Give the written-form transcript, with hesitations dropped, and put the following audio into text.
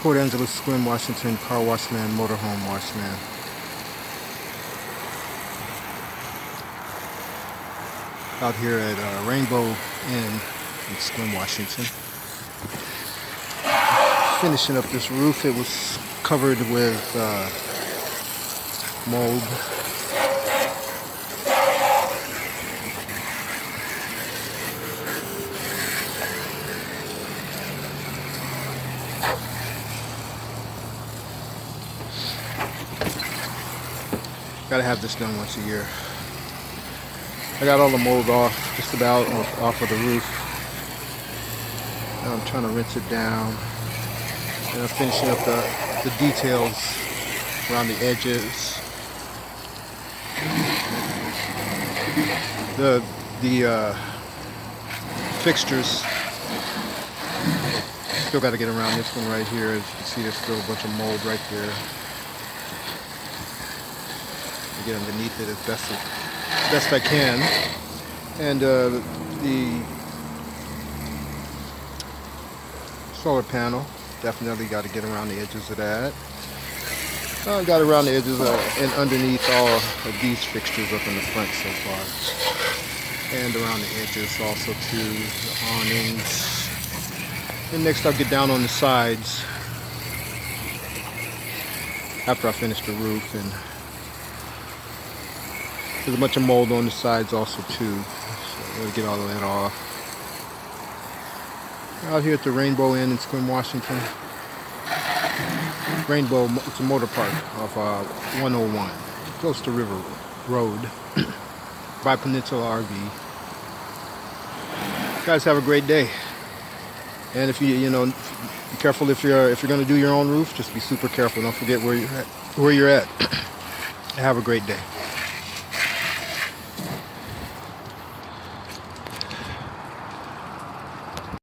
Port Angeles-Sequim, Washington, car washman, motorhome washman. Out here at Rainbow Inn in Sequim, Washington. Finishing up this roof. It was covered with mold. Gotta have this done once a year. I got all the mold off, just about off of the roof. Now I'm trying to rinse it down. And I'm finishing up the details around the edges. The fixtures. Still got to get around this one right here. As you can see, there's still a bunch of mold right there. Get underneath it as best I can, and the solar panel, definitely got to get around the edges of that. Got around the edges and underneath all of these fixtures up in the front so far, and around the edges also too, the awnings. And next I'll get down on the sides after I finish the roof, and there's a bunch of mold on the sides also too, so we'll get all of that off. Out here at the Rainbow Inn in Sequim, Washington. Rainbow, it's a motor park off 101, close to River Road, by Peninsula RV. You guys have a great day, and if you know, be careful if you're going to do your own roof. Just be super careful. Don't forget where you're at. Have a great day.